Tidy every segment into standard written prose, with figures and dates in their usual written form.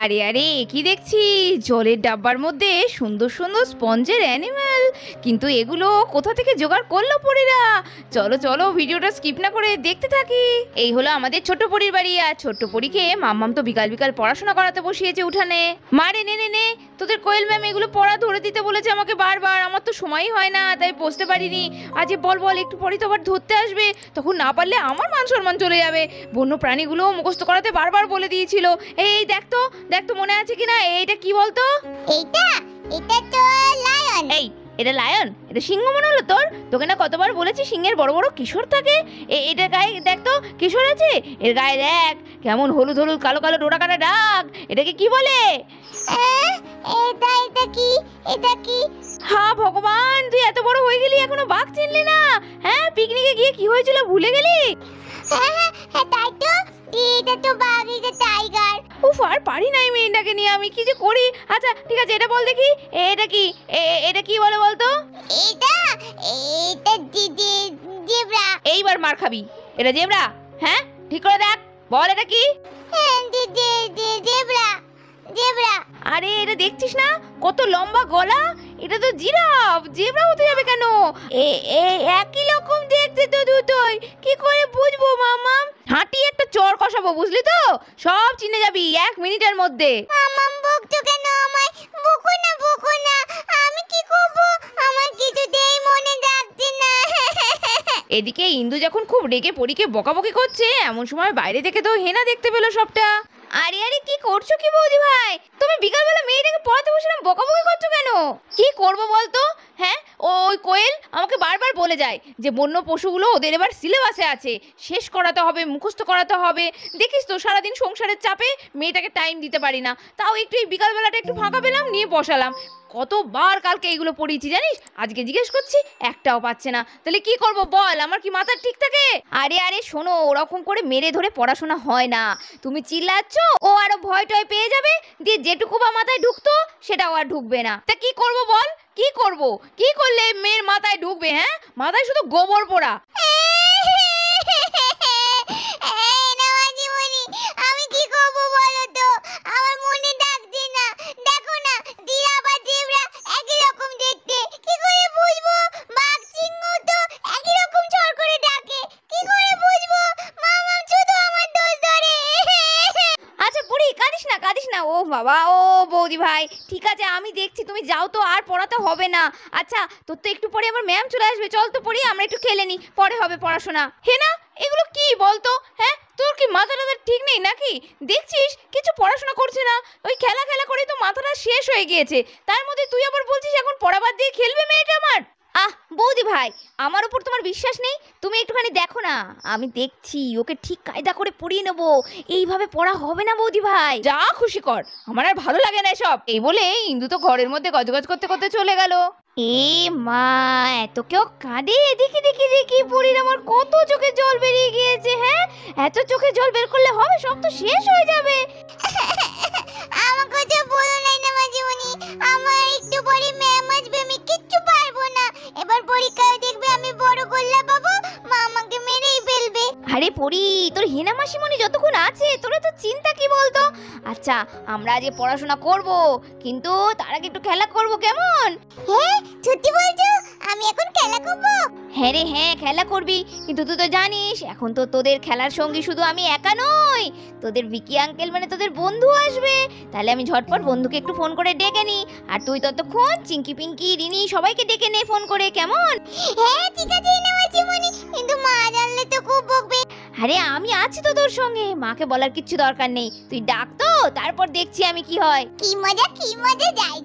আরে আরে কি দেখছি জলের ডাব্বার মধ্যে সুন্দর সুন্দর স্পঞ্জের অ্যানিমাল, কিন্তু এগুলো কোথা থেকে জোগাড় করলো পরীরা? চলো চলো ভিডিওটা স্কিপ না করে দেখতে থাকি। এই হলো আমাদের ছোট্ট পরীর বাড়ি, আর ছোট্ট পরীকে মাম্মাম তো বিকাল বিকাল পড়াশোনা করাতে বসিয়েছে উঠানে। মারে নে নে নে, তোদের কোয়েল ম্যাম এগুলো পড়া ধরে দিতে বলেছে আমাকে বারবার, আমার তো সময়ই হয় না তাই বসতে পারিনি। আজ বল বল একটু পরেই তো আবার ধরতে আসবে, তখন না পারলে আমার মান সম্মান চলে যাবে। বন্য প্রাণীগুলো মুখস্থ করাতে বারবার বলে দিয়েছিল। এই দেখ তো মনে আছে কিনা, এইটা কি বলতো? এটা এটা তো লায়ন। এই এটা লায়ন? এটা সিংহ মনে হলো তোর? তোকে না কতবার বলেছি সিংহের বড় বড় কিশোর থাকে। এটার গায়ে দেখ তো কিশোর আছে, এর গায়ে দেখ কেমন হলুদ হলুদ কালো কালো ডোরা কাটা দাগ। এটাকে কি বলে? এটা কি? এটা কি? হ্যাঁ ভগবান, তুই এত বড় হয়ে গেলি এখনো বাঘ চিনলি না? হ্যাঁ, পিকনিকে গিয়ে কি হয়েছিল ভুলে গেলি? হ্যাঁ তাই তো, এটা তো বাঘ, এটা টাইগার। উফ, আর পারি না এই মেয়েটাকে নিয়ে, আমি কি যে করি। আচ্ছা ঠিক আছে, এটা বল দেখি এটা কি? এটা কি বলে বলতো? এটা এটা জেব্রা। এইবার মার খাবি। এটা জেব্রা? হ্যাঁ ঠিক করে দেখ, বল এটা কি? Zebra zebra. আরে এটা দেখছিস না কত লম্বা গলা? এটা তো জিরাফ, জেব্রা হতে যাবে কেন? একই রকম দেখতে তো দুটোই, কি করে বুঝবো মামা? হাঁটি একটা চর কষাবো, বুঝলি তো? সব চিনে যাবি 1 মিনিটের মধ্যে। মামাম বকতো কেন আমায়? বকো না, আমি কি করব? আমার কিছুতেই মনে থাকছে না। এদিকে ইন্দু যখন খুব রেগে পরীকে বকাবকি করছে, এমন সময় বাইরে থেকে তো হেনা দেখতে পেলো সবটা। আরে আরে কি করছো কি বৌদি ভাই? তুমি বিকালবেলা মেয়েটাকে পড়াতে বসলাম, বকাবকি করছো কেন? কি করবো বলতো? হ্যাঁ, ওই কোয়েল আমাকে বারবার বলে যায় যে বন্য পশুগুলো ওদের এবার সিলেবাসে আছে, শেষ করাতে হবে, মুখস্থ করাতে হবে। দেখিস তো সারাদিন সংসারের চাপে মেয়েটাকে টাইম দিতে পারি না, তাও একটু এই বিকালবেলাটা একটু ফাঁকা পেলাম, নিয়ে বসালাম। কতবার কালকে এইগুলো পড়িয়েছি জানিস, আজকে জিজ্ঞেস করছি একটাও পাচ্ছে না। তাহলে কি করব বল, আমার কি মাথা ঠিক থাকে? আরে আরে শোনো, ওরকম করে মেরে ধরে পড়াশোনা হয় না। তুমি চিল্লাচ্ছ, ও আরো ভয় টয় পেয়ে যাবে, দিয়ে যেটুকু বা মাথায় ঢুকতো সেটাও আর ঢুকবে না। তা কি করব বল, কি করব? কি করলে মেয়ের মাথায় ঢুকবে? হ্যাঁ, মাথায় শুধু গোবর পোড়া। আমি কি করব বলো তো? আমার মনে থাকছে না। দেখো না, জিরাফ আর জেব্রা একই রকম দেখতে, কি করে বুঝবো? বাঘ সিংহ তো একই রকম চর করে ডাকে, কি করে বুঝবো? মামা শুধু আমার দোষ ধরে। আচ্ছা বুড়ি, কাঁদিস না। ও বাবা, ও বৌদি ভাই, ঠিক আছে আমি দেখছি, তুমি যাও তো, আর পড়াতে হবে না। আচ্ছা তোর তো একটু পরে আমার ম্যাম চলে আসবে, চল তো পড়ি, আমরা একটু খেলে নি, পরে হবে পড়াশোনা। হে না, এগুলো কি বলতো? হ্যাঁ, তোর কি মাথাটা ঠিক নেই নাকি? দেখছিস কিছু পড়াশোনা করছে না, ওই খেলা করেই তো মাথাটা শেষ হয়ে গিয়েছে। তার মধ্যে তুই আবার বলছিস এখন পড়াবাদ দিয়ে খেলবে মেয়েটা আমার? বৌদি ভাই, আমার উপর তোমার বিশ্বাস নেই? তুমি একটুখানি দেখো না, আমি দেখছি, ওকে ঠিক কায়দা করে পড়িয়ে নেবো। এইভাবে পড়া হবে না বৌদি ভাই, যা খুশি কর, আমার আর ভালো লাগে না এসব। এই বলে ইন্দু তো ঘরের মধ্যে গজগজ করতে করতে চলে গেল। এ মা, এত কেউ কাঁদে? দেখি পড়ির আমার কত চোখে জল বেরিয়ে গিয়েছে। হ্যাঁ, এত চোখে জল বের করলে হবে? সব তো শেষ হয়ে যাবে। আমার কথা বলো নাই না মাঝিমণি, আমার একটু পরে ম্যাম আসবে, আমি কিচ্ছু পারবো না। এবার পরীক্ষায় দেখবে আমি বড় গোল্লা পাবো, মা আমাকে মেরেই ফেলবে। আরে পড়ি, তোর হেনা মাসিমণি যতক্ষণ আছে তোর তো চিন্তা কি বলতো? আচ্ছা আমরা আজকে পড়াশোনা করব, কিন্তু তার আগে একটু খেলা করব, কেমন? হ্যাঁ সত্যি বলছো? আমি এখন খেলা করবো? হ্যাঁ রে হ্যাঁ, খেলা করবি, কিন্তু তুই তো জানিস এখন তো তোদের খেলার সঙ্গী শুধু আমি একা নই, তোদের ভিকি আঙ্কেল মানে তোদের বন্ধু আসবে। তাহলে আমি ঝটপট বন্ধুকে একটু ফোন করে ডেকে নি, আর তুই ততক্ষণ চিঙ্কি পিঙ্কি রিনি সবাইকে ডেকে নে ফোন করে, কেমন? হ্যাঁ ঠিক আছে না মাঝিমণি, কিন্তু মা জানলে তো খুব বকবে। আরে আমি আছি তো তোর সঙ্গে, মাকে বলার কিচ্ছু দরকার নেই, তুই ডাক তো, তারপর দেখছি আমি কি হয়। কি মজা যাই,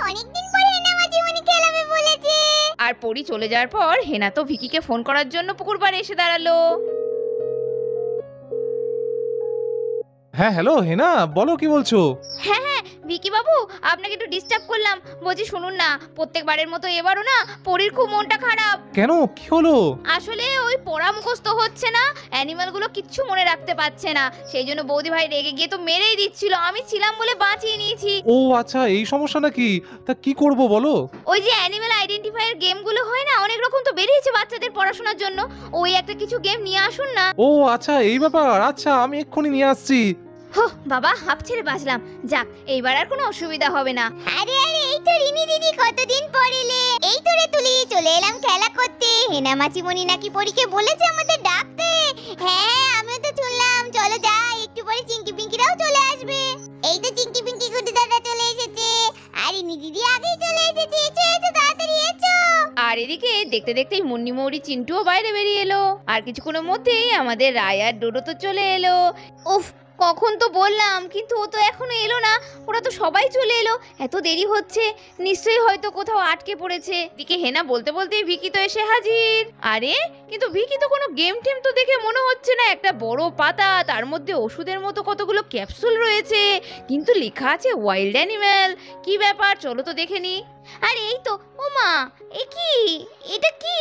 অনেকদিন পরে না মাঝিমণি খেলাবে বলেছে। আর পরি চলে যাওয়ার পর হেনা তো ভিকিকে ফোন করার জন্য পুকুর পাড়ে এসে দাঁড়ালো। হ্যাঁ হ্যালো হেনা, বলো কি বলছো? হ্যাঁ ভিকি বাবু, আপনাকে একটু ডিস্টার্ব করলাম। বলছি শুনুন না, প্রত্যেকবারের মতো এবারও না পরির খুব মনটা খারাপ। কেন, কি হলো? আসলে ওই পড়া মুখস্থ হচ্ছে না, অ্যানিমালগুলো কিচ্ছু মনে রাখতে পারছে না, সেই জন্য বৌদি ভাই রেগে গিয়ে তো মেরেই দিচ্ছিল, আমি ছিলাম বলে বাঁচিয়ে নিয়েছি। ও আচ্ছা, এই সমস্যা নাকি? তা কি করব বলো? ওই যে অ্যানিমাল আইডেন্টিফায়ার গেমগুলো হয় না, অনেক রকম তো বেরিয়েছে বাচ্চাদের পড়াশোনার জন্য, ওই একটা কিছু গেম নিয়ে আসুন না। ও আচ্ছা, এই ব্যাপার, আচ্ছা আমি এক্ষুনি নিয়ে আসছি। হো বাবা, হাঁপ ছেড়ে বাঁচলাম। যাক, এইবার আর কোনো অসুবিধা হবে না। আরে আরে, এই তো রিনি দিদি, কতদিন পর এলে। এই তো রে তুলি, চলে এলাম খেলা করতে। হেনা মাসিমণি নাকি পরীকে বলেছে আমাদের ডাকতে। হ্যাঁ, আমিও তো শুনলাম। চলো যাই, একটু পরে চিঙ্কি পিঙ্কিরাও চলে আসবে। এই তো চিঙ্কি পিঙ্কি গুড্ডু দাদা চলে এসেছে, আর রিনি দিদি আগেই চলে এসেছে। এসো এসো, তাড়াতাড়ি এসো। আর এদিকে দেখতে দেখতেই মুন্নি মৌরি চিন্টুও বাইরে বেরিয়ে এলো। আর কিছুক্ষণের মধ্যেই আমাদের রায় আর ডোডো তো চলে এলো। উফ, কখন তো বললাম, কিন্তু ও তো এখনো এলো না। ওরা তো সবাই চলে এলো, এত দেরি হচ্ছে, নিশ্চয়ই হয়তো কোথাও আটকে পড়েছে। দিকে হেনা বলতে বলতেই ভিকি তো এসে হাজির। আরে, কিন্তু ভিকি তো কোনো গেম টেম তো দেখে মনে হচ্ছে না। একটা বড় পাতা, তার মধ্যে ওষুধের মতো কতগুলো ক্যাপসুল রয়েছে, কিন্তু লেখা আছে ওয়াইল্ড অ্যানিম্যাল। কি ব্যাপার, চলো তো দেখে নি। আরে এই তো, ও মা, এ কি, এটা কি?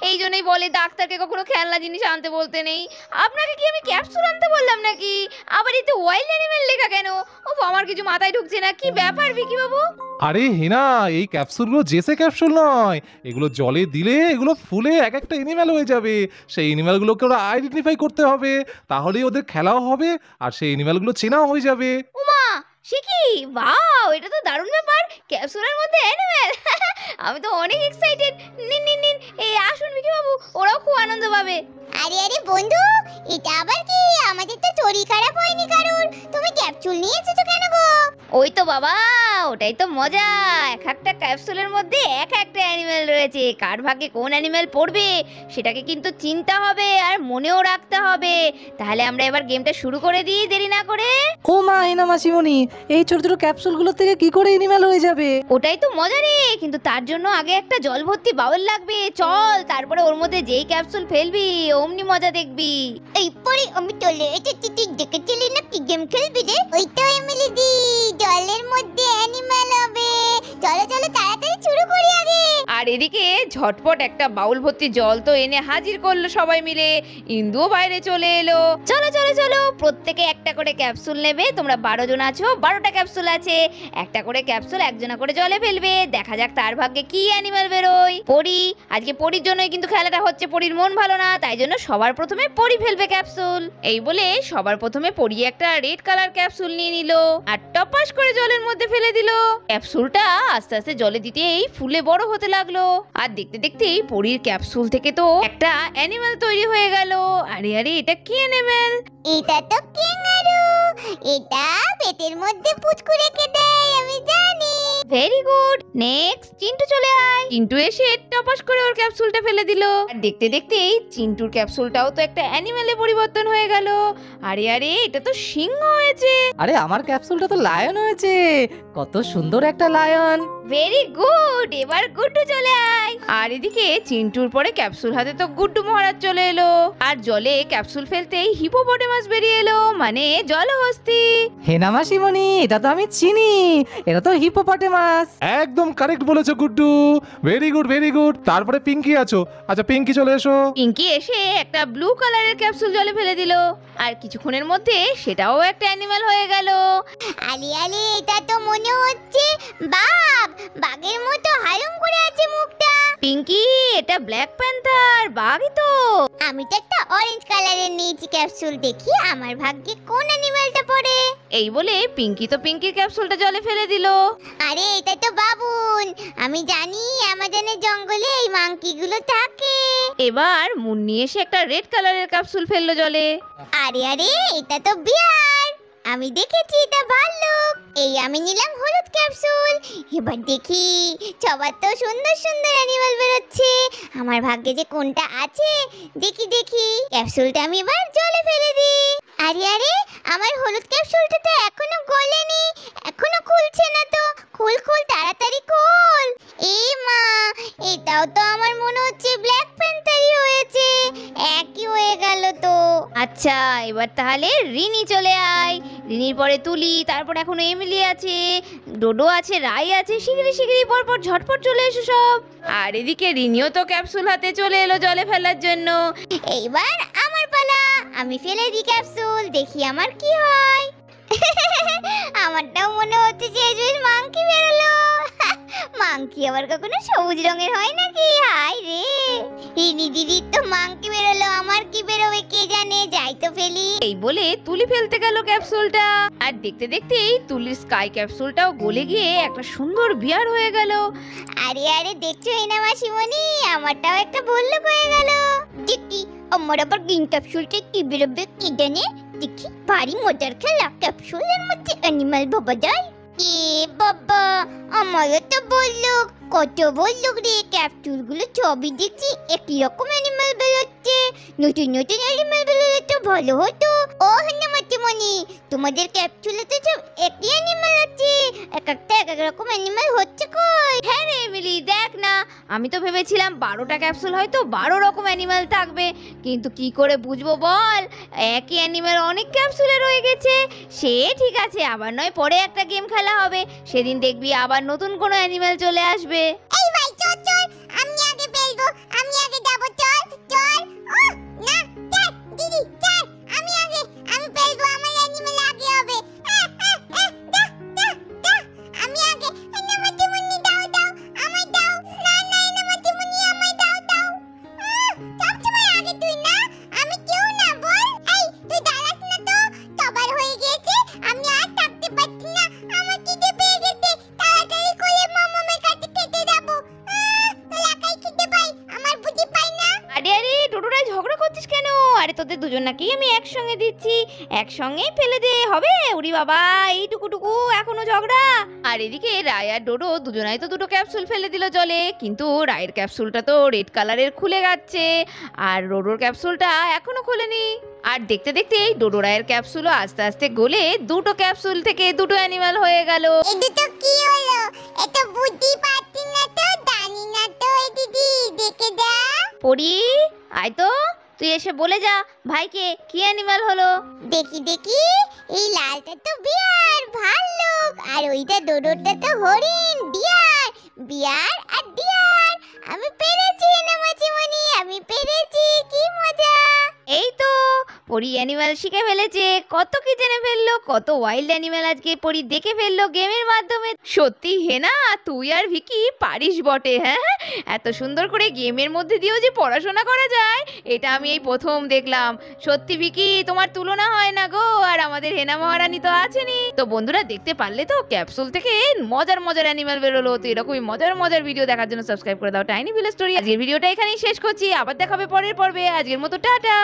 এই জন্যই বলে ডাক্তারকে কখনো খেলনা জিনিস আনতে বলতে নেই। আপনাকে কি আমি ক্যাপসুল আনতে বললাম নাকি? আবার এতে ওয়াইল্ড অ্যানিম্যাল লেখা কেন? ও, আমার কিছু মাথায় ঢুকছে না। কি ব্যাপার ভিকি বাবু? আরে হেনা, এই ক্যাপসুলগুলো জেসে ক্যাপসুল নয়, এগুলো জলে দিলে এগুলো ফুলে এক একটা এনিম্যাল হয়ে যাবে। সেই এনিম্যালগুলোকে ওরা আইডেন্টিফাই করতে হবে, তাহলেই ওদের খেলাও হবে আর সেই এনিম্যালগুলো চেনাও হয়ে যাবে। উমা, সে কি? ওয়াও, এটা তো দারুণ ব্যাপার। ক্যাপসুলের মধ্যে অ্যানিম্যাল। আমি তো অনেক এক্সাইটেড। নিন নিন নিন, এই আসুন ভিকি বাবু, ওরাও খুব আনন্দ পাবে। আরে আরে বন্ধু, এটা আবার কি? আমাদের তো শরীর খারাপ হয়নি কারোর। তুমি ক্যাপসুল নিয়ে এসেছো কেন গো? ওই তো বাবা, ওটাই তো মজা। এক একটা ক্যাপসুলের মধ্যে এক একটা অ্যানিমেল রয়েছে। কার ভাগ্যে কোন অ্যানিমেল পড়বে সেটাকে কিন্তু চিন্তা হবে আর মনেও রাখতে হবে। তাহলে আমরা এবার গেমটা শুরু করে দিই, দেরি না করে। ও মা, হেনা মাসিমণি, এই ছোট ছোট ক্যাপসুলগুলো থেকে কি করে এনিম্যাল হয়ে যাবে? ওটাই তো মজা রে, কিন্তু তার জন্য আগে একটা জল ভর্তি বাউল লাগবে। চল, তারপরে ওর মধ্যে যেই ক্যাপসুল ফেলবি অমনি মজা দেখবি। এই পরে আমি চলে এসেছি। তুই দেখেছিলি না কি গেম খেলবি রে? ওই তো এমিলি দি, জলের মধ্যে অ্যানিম্যাল হবে। চলো চলো, তাড়াতাড়ি শুরু করি আগে। আর এদিকে ঝটপট একটা বাউল ভর্তি জল তো এনে হাজির করলো সবাই মিলে। ইন্দুও বাইরে চলে এলো। চলো চলো চলো, প্রত্যেকে একটা করে ক্যাপসুল নেবে। তোমরা 12 জন আছো, 12টা ক্যাপসুল আছে। একটা করে ক্যাপসুল একজনা করে জলে ফেলবে। দেখা যাক তার ভাগ্যে কি অ্যানিমাল বেরোয়। পরি, আজকে পরির জন্যই কিন্তু খেলাটা হচ্ছে। পরির মন ভালো না, তাই জন্য সবার প্রথমে পরি ফেলবে ক্যাপসুল। এই বলে সবার প্রথমে পরি একটা রেড কালার ক্যাপসুল নিয়ে নিল আর টপাস করে জলের মধ্যে ফেলে দিল। ক্যাপসুলটা আস্তে আস্তে জলে দিতেই ফুলে বড় হতে লাগলো। আর দেখতে দেখতেই পরির ক্যাপসুল থেকে তো একটা অ্যানিমাল তৈরি হয়ে গেল। আরে আরে, এটা কি অ্যানিমাল? এটা তো ক্যাঙ্গারু। এটা পেটের মধ্যে পুচকু রেখে দেয়, আমি জানি। Very good. নেক্সট, চিন্টু চলে আয়। চিন্টু এসে টপাস করে ওর ক্যাপসুলটা ফেলে দিল। আর দেখতে দেখতেই চিন্টুর ক্যাপসুলটাও তো একটা অ্যানিমালে পরিবর্তন হয়ে গেল। আরে আরে, এটা তো সিংহ হয়েছে। আরে আমার ক্যাপসুলটা তো লায়ন হয়েছে। কত সুন্দর একটা লায়ন। Very good. এবার গুড্ডু চলে আয়। আর এদিকে চিন্টুর পরে ক্যাপসুল হাতে তো গুড্ডু মহারাজ চলে এলো। আর জলে ক্যাপসুল ফেলতেই হিপোপটেমাস বেরিয়ে এলো, মানে জলহস্তী। হেনা মাসিমণি, এটা তো আমি চিনি। এটা তো হিপোপটেমাস। একদম কারেক্ট বলেছো Guddu, very good very good. তারপরে পিঙ্কি আছো। আচ্ছা পিঙ্কি চলে এসো। পিঙ্কি এসে একটা ব্লু কালারের ক্যাপসুল জলে ফেলে দিল। আর কিছুক্ষণের মধ্যে সেটাও একটা অ্যানিমাল হয়ে গেল। আলি আলি, এটা তো মনে হচ্ছে বাঘ। বাঘের মতো হালুম করে আছে মুখটা। পিঙ্কি, এটা ব্ল্যাক প্যান্থার, বাঘই তো। আমি তো একটা অরেঞ্জ কালারের নিয়েছি ক্যাপসুল। দেখি আমার ভাগ্যে কোন অ্যানিমালটা পড়ে। এই বলে পিঙ্কি তো পিঙ্কির ক্যাপসুলটা জলে ফেলে দিল। আরে এটা তো বাবুন। আমি জানি আমাজনের জঙ্গলে এই মাংকিগুলো থাকে। এবার মুন্নি এসে একটা রেড কালারের ক্যাপসুল ফেললো জলে। আরে আরে, এটা তো বিয়ার। আমি দেখেছি এটা ভাল্লুক। এই আমি নিলাম হলুদ ক্যাপসুল। এবার দেখি, সবার তো সুন্দর সুন্দর অ্যানিমাল বেরোচ্ছে। আমার ভাগ্যে যে কোনটা আছে দেখি দেখি। ক্যাপসুলটা আমি এবার জলে ফেলে দিই। আরে আরে, আমার হলুদ ক্যাপসুলটা তো এখনো গলেনি, এখনো খুলছে না তো। খুল খুল, তাড়াতাড়ি খুল। এই মা, এটাও তো আমার মনে হচ্ছে ব্ল্যাক প্যান্থারই হয়েছে। একই হয়ে গেল তো। আচ্ছা, এবার তাহলে রিনি চলে আয়। রিনির পরে তুলি, তারপর এখনো এমিলি আছে, ডোডো আছে, রাই আছে। শিগগিরি শিগগিরি পরপর ঝটপট চলে এসো সব। আর এদিকে রিনিও তো ক্যাপসুল হাতে চলে এলো জলে ফেলার জন্য। এইবার আমার পালা। আমি ফেলে দিই ক্যাপসুল, দেখি আমার কি হয়। আমারটাও মনে হচ্ছে যে বেশ মাংকি বেরোলো। মাংকি আবার কখনো সবুজ রঙের হয় নাকি? হায় রে। রিনি দিদির তো মাংকি বেরোলো, আমার কি বেরোবে কে জানে, যাই তো ফেলি। এই বলে তুলি ফেলতে গেল ক্যাপসুলটা, আর দেখতে দেখতেই তুলির স্কাই ক্যাপসুলটাও গলে গিয়ে একটা সুন্দর বিয়ার হয়ে গেল। আরে আরে দেখছো হেনা মাসিমণি, আমারটাও একটা ভল্লুক হয়ে গেল। দেখি আমার আবার গ্রিন ক্যাপসুলটা কি বেরোবে কি জানে, দেখি ভারী মজার খেলা, ক্যাপসুলের মধ্যে অ্যানিমাল ভাবা যায়। এ বাবা, আমারও তো ভল্লুক, কত ভল্লুক রে, ক্যাপসুলগুলো সবই দেখছি একই রকম অ্যানিমাল বেরোচ্ছে। নতুন নতুন অ্যানিমাল বেরোলে তো ভালো হতো। ও হেনা মাসিমণি, তোমাদের ক্যাপসুলে তো সব একই অ্যানিমাল আছে, এক একটা এক এক রকম অ্যানিমাল হচ্ছে কই? হ্যাঁ রে এমিলি, দেখ না, আমি তো ভেবেছিলাম 12টা ক্যাপসুল হয়তো 12 রকম অ্যানিমাল থাকবে, কিন্তু কি করে বুঝবো বল, একই অ্যানিমাল অনেক ক্যাপসুলে রয়ে গেছে। সে ঠিক আছে, আবার নয় পরে একটা গেম খেলা হবে, সেদিন দেখবি আবার নতুন কোনো অ্যানিমাল চলে আসবে। এই ভাই চল চল, আমি আগে ফেলবো, আমি আগে যাবো, চল চল। না চল দিদি চল, আমি আগে, আমি ফেলবো, আমার অ্যানিমেল আগে হবে। আমি আগে, না মাটিমুনি দাও দাও, আমায় দাও, না না না মাটিমুনি আমায় দাও দাও। সবসময় আগে তুই না, আমি কেউ না বল। এই তুই দাঁড়াস না তো, সবার হয়ে গিয়েছে, আমি আর থাকতে পারছি না, আমার খিদে পেয়ে গেছে, তাড়াতাড়ি করে মামামের কাছে খেতে যাবো। তোর একাই খিদে পাই, আমার বুঝি পাই না। আরে আরে টোটোরা ঝগড়া করছিস কেন? আরে তোদের দুজন নাকি আমি একসঙ্গে দিচ্ছি, একসঙ্গেই ফেলে দে হবে। উরি বাবা, এইটুকুটুকু এখনো ঝগড়া। আর এদিকে রায় আর ডোডো দুজনাই তো দুটো ক্যাপসুল ফেলে দিল জলে, কিন্তু রায়ের ক্যাপসুলটা তো রেড কালারের খুলে যাচ্ছে, আর ডোডোর ক্যাপসুলটা এখনো খোলেনি। আর দেখতে দেখতে এই ডোডো রায়ের ক্যাপসুলও আস্তে আস্তে গলে দুটো ক্যাপসুল থেকে দুটো অ্যানিমাল হয়ে গেল। এই দুটো কি হলো? এটা বুদ্ধি পাচ্ছি না তো, জানি না তো। এই দিদি দেখে দা। পড়ি, আয় তো, তুই এসে বলে যা ভাইকে কি অ্যানিমাল হলো। দেখি দেখি, এই লালটা তো বিয়ার ভাল্লুক, আর ওইটা ডোডোটা তো হরিণ। বিয়ার বিয়ার আর ডিয়ার, আমি পেরেছি না মাছিমণি, আমি পেরেছি, কি মজা। এই তো পরি অ্যানিমাল শিখে ফেলেছে, কত কি জেনে ফেললো, কত ওয়াইল্ড অ্যানিমাল আজকে পরি দেখে ফেললো গেমের মাধ্যমে। সত্যি হেনা, তুই আর ভিকি পারিস বটে। হ্যাঁ, এত সুন্দর করে গেমের মধ্যে দিয়েও যে পড়াশোনা করা যায়, এটা আমি এই প্রথম দেখলাম। সত্যি ভিকি, তোমার তুলনা হয় না গো, আর আমাদের হেনা মহারানী তো আছেনই। তো বন্ধুরা দেখতে পারলে তো, ক্যাপসুল থেকে মজার মজার অ্যানিমাল বেরোলো। তো এরকমই মজার মজার ভিডিও দেখার জন্য সাবস্ক্রাইব করে দাও টাইনি ভিলেজ স্টোরি। আজকের ভিডিওটা এখানেই শেষ করছি, আবার দেখাবে পরের পর্বে। আজকের মতো টাটা।